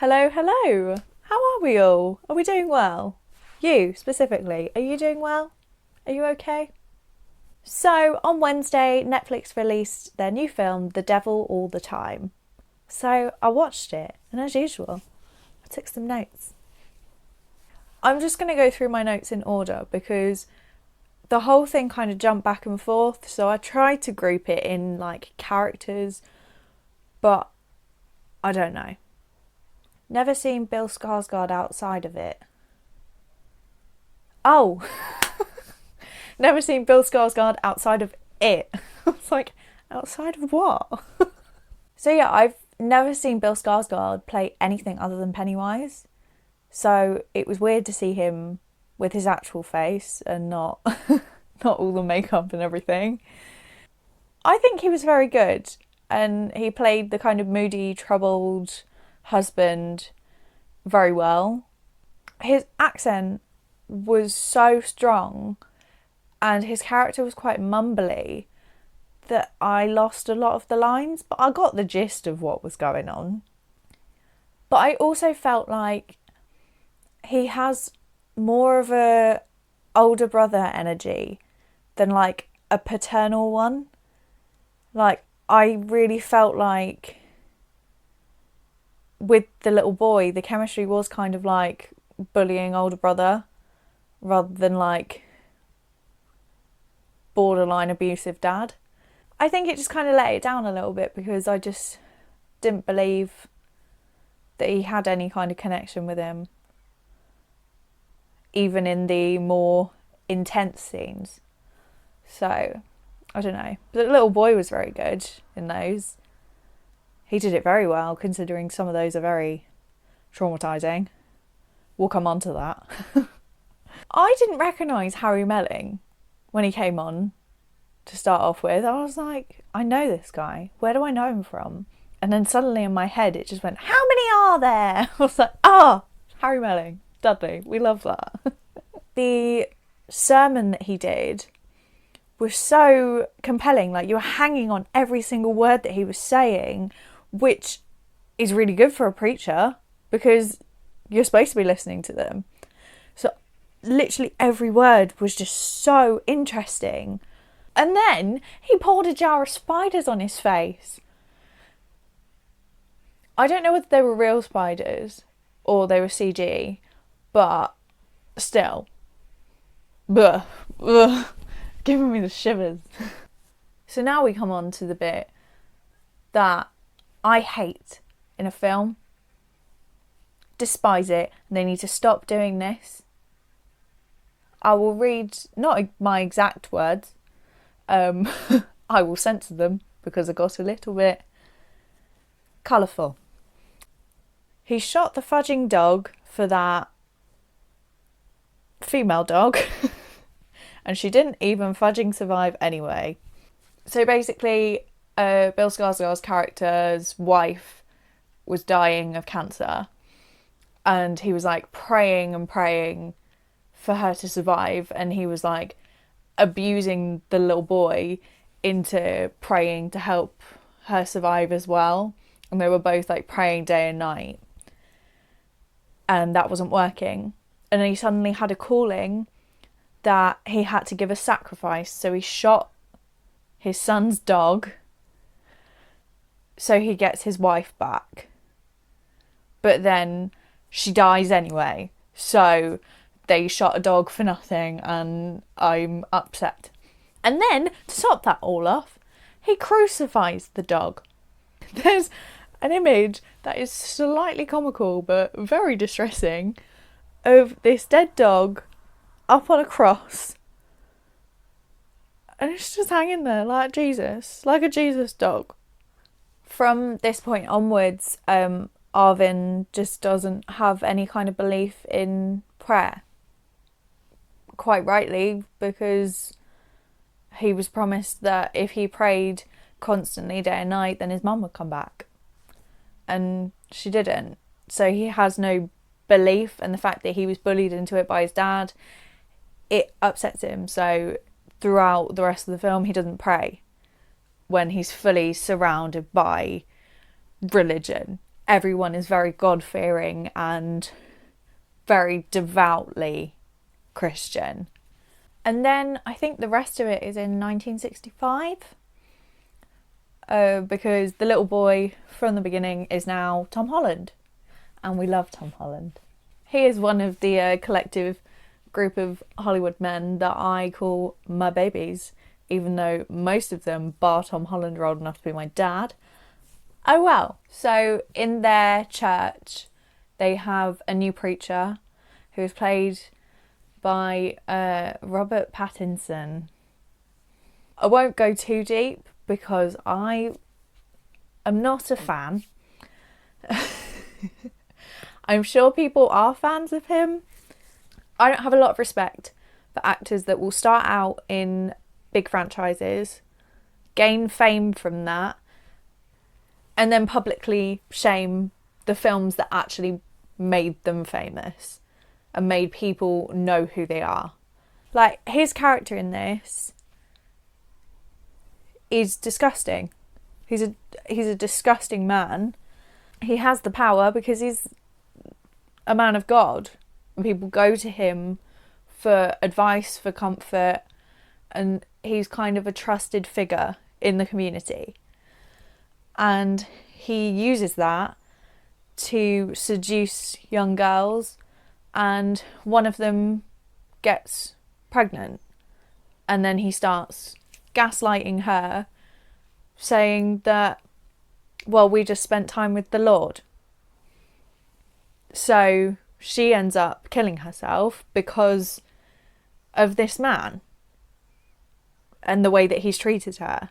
Hello, hello. How are we all? Are we doing well? You, specifically, are you doing well? Are you okay? So, on Wednesday, Netflix released their new film, The Devil All the Time. So, I watched it, and as usual, I took some notes. I'm just going to go through my notes in order because the whole thing kind of jumped back and forth, so I tried to group it in like characters, but I don't know. Never seen Bill Skarsgård outside of it. Oh! Never seen Bill Skarsgård outside of it. I was like, outside of what? So yeah, I've never seen Bill Skarsgård play anything other than Pennywise. So it was weird to see him with his actual face and not not all the makeup and everything. I think he was very good, and he played the kind of moody, troubled husband very well. His accent was so strong and his character was quite mumbly that I lost a lot of the lines, but I got the gist of what was going on. But I also felt like he has more of a older brother energy than like a paternal one. Like, I really felt like with the little boy, the chemistry was kind of like bullying older brother rather than like borderline abusive dad. I think it just kind of let it down a little bit because I just didn't believe that he had any kind of connection with him, even in the more intense scenes. So, I don't know. But the little boy was very good in those. He did it very well, considering some of those are very traumatising. We'll come on to that. I didn't recognise Harry Melling when he came on to start off with. I was like, I know this guy. Where do I know him from? And then suddenly in my head it just went, how many are there? I was like, Harry Melling, Dudley, we love that. The sermon that he did was so compelling. Like, you were hanging on every single word that he was saying, which is really good for a preacher because you're supposed to be listening to them. So literally every word was just so interesting. And then he poured a jar of spiders on his face. I don't know whether they were real spiders or they were CG, but still. Ugh. Giving me the shivers. So now we come on to the bit that I hate in a film. Despise it. And they need to stop doing this. I will read, not my exact words. I will censor them because I got a little bit colourful. He shot the fudging dog for that female dog. And she didn't even fudging survive anyway. So basically, Bill Skarsgård's character's wife was dying of cancer. And he was like praying and praying for her to survive. And he was like abusing the little boy into praying to help her survive as well. And they were both like praying day and night. And that wasn't working. And then he suddenly had a calling that he had to give a sacrifice, so he shot his son's dog so he gets his wife back. But then she dies anyway, so they shot a dog for nothing, and I'm upset. And then, to top that all off, he crucifies the dog. There's an image that is slightly comical but very distressing of this dead dog up on a cross, and it's just hanging there like Jesus, like a Jesus dog. From this point onwards, Arvin just doesn't have any kind of belief in prayer. Quite rightly, because he was promised that if he prayed constantly day and night, then his mum would come back. And she didn't. So he has no belief, and the fact that he was bullied into it by his dad, it upsets him. So throughout the rest of the film, he doesn't pray when he's fully surrounded by religion. everyone is very God-fearing and very devoutly Christian. And then I think the rest of it is in 1965. Because the little boy from the beginning is now Tom Holland. And we love Tom Holland. He is one of the collective group of Hollywood men that I call my babies. Even though most of them, bar Tom Holland, are old enough to be my dad. Oh well. So in their church, they have a new preacher who is played by Robert Pattinson. I won't go too deep because I am not a fan. I'm sure people are fans of him. I don't have a lot of respect for actors that will start out in big franchises, gain fame from that, and then publicly shame the films that actually made them famous and made people know who they are. Like, his character in this is disgusting. He's a disgusting man. He has the power because he's a man of God. And people go to him for advice, for comfort, and he's kind of a trusted figure in the community. And he uses that to seduce young girls, and one of them gets pregnant, and then he starts gaslighting her, saying that, well, we just spent time with the Lord. So she ends up killing herself because of this man and the way that he's treated her.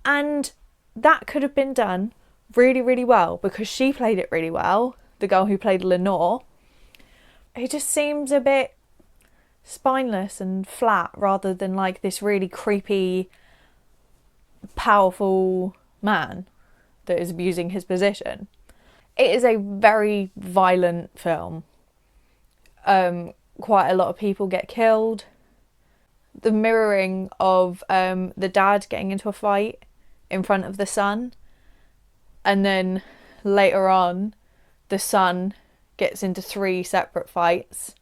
And that could have been done really, really well because she played it really well, the girl who played Lenore. He just seems a bit spineless and flat rather than like this really creepy, powerful man that is abusing his position. It is a very violent film. Quite a lot of people get killed. The mirroring of the dad getting into a fight in front of the son, and then later on the son gets into 3 separate fights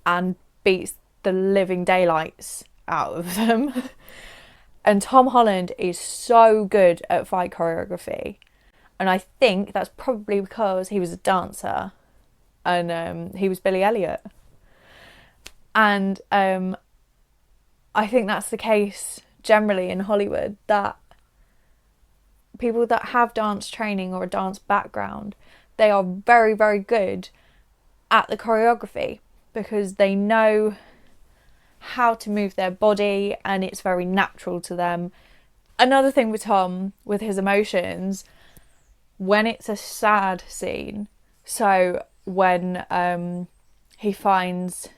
and beats the living daylights out of them. And Tom Holland is so good at fight choreography, and I think that's probably because he was a dancer and he was Billy Elliot. And I think that's the case generally in Hollywood, that people that have dance training or a dance background, they are very, very good at the choreography because they know how to move their body and it's very natural to them. Another thing with Tom, with his emotions, when it's a sad scene, so when he finds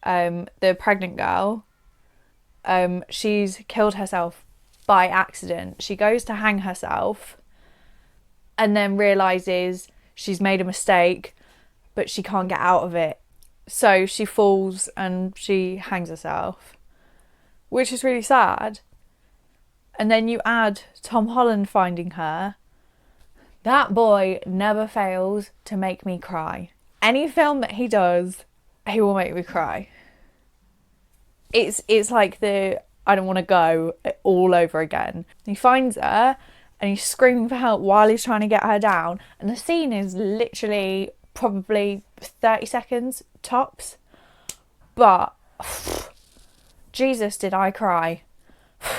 the pregnant girl, she's killed herself by accident. She goes to hang herself and then realises she's made a mistake, but she can't get out of it. So she falls and she hangs herself, which is really sad. And then you add Tom Holland finding her. That boy never fails to make me cry. Any film that he does, he will make me cry. It's like the I don't want to go all over again. He finds her and he's screaming for help while he's trying to get her down. And the scene is literally probably 30 seconds tops. But Jesus, did I cry.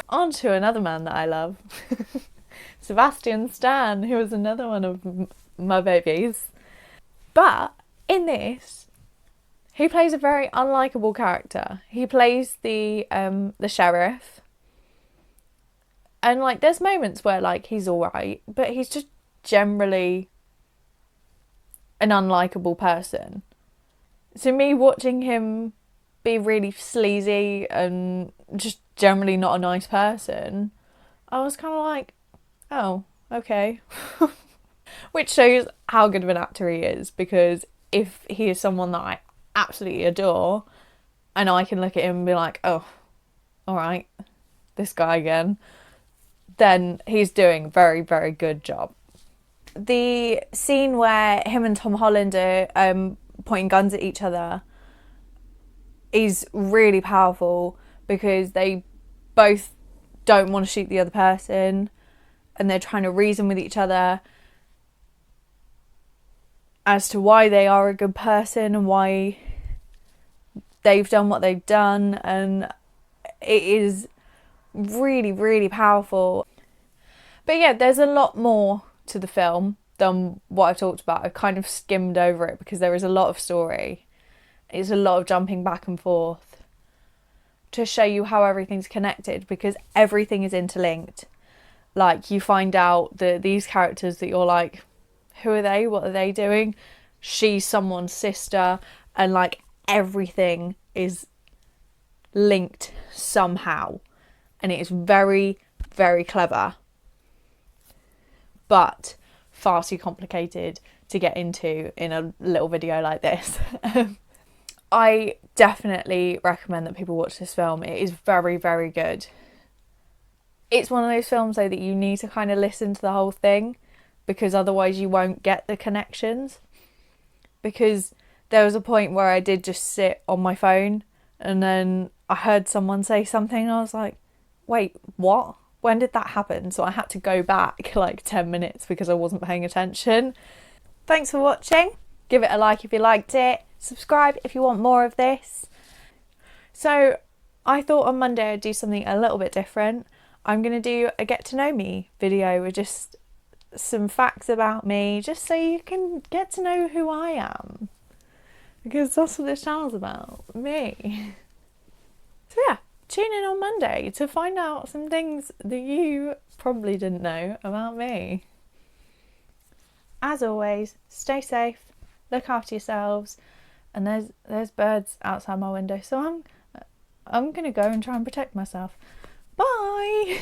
On to another man that I love. Sebastian Stan, who was another one of my babies. But in this, he plays a very unlikable character. He plays the sheriff. And like there's moments where like he's alright, but he's just generally an unlikable person. So me watching him be really sleazy and just generally not a nice person, I was kind of like, oh, okay. Which shows how good of an actor he is, because if he is someone that I absolutely adore and I can look at him and be like, oh, alright, this guy again, then he's doing a very, very good job. The scene where him and Tom Holland are pointing guns at each other is really powerful because they both don't want to shoot the other person and they're trying to reason with each other as to why they are a good person and why they've done what they've done, and it is really, really powerful. But yeah, there's a lot more to the film than what I've talked about. I've kind of skimmed over it because there is a lot of story. It's a lot of jumping back and forth to show you how everything's connected, because everything is interlinked. Like, you find out that these characters that you're like, who are they? What are they doing? She's someone's sister, and like everything is linked somehow, and it is very, very clever, but far too complicated to get into in a little video like this. I definitely recommend that people watch this film. It is very, very good. It's one of those films though that you need to kind of listen to the whole thing, because otherwise you won't get the connections. Because there was a point where I did just sit on my phone and then I heard someone say something and I was like, wait, what? When did that happen? So I had to go back like 10 minutes because I wasn't paying attention. Thanks for watching. Give it a like if you liked it. Subscribe if you want more of this. So I thought on Monday I'd do something a little bit different. I'm going to do a get to know me video with just some facts about me, just so you can get to know who I am, because that's what this channel's about, me. So yeah, tune in on Monday to find out some things that you probably didn't know about me. As always, stay safe, look after yourselves, and there's birds outside my window, so I'm gonna go and try and protect myself. Bye.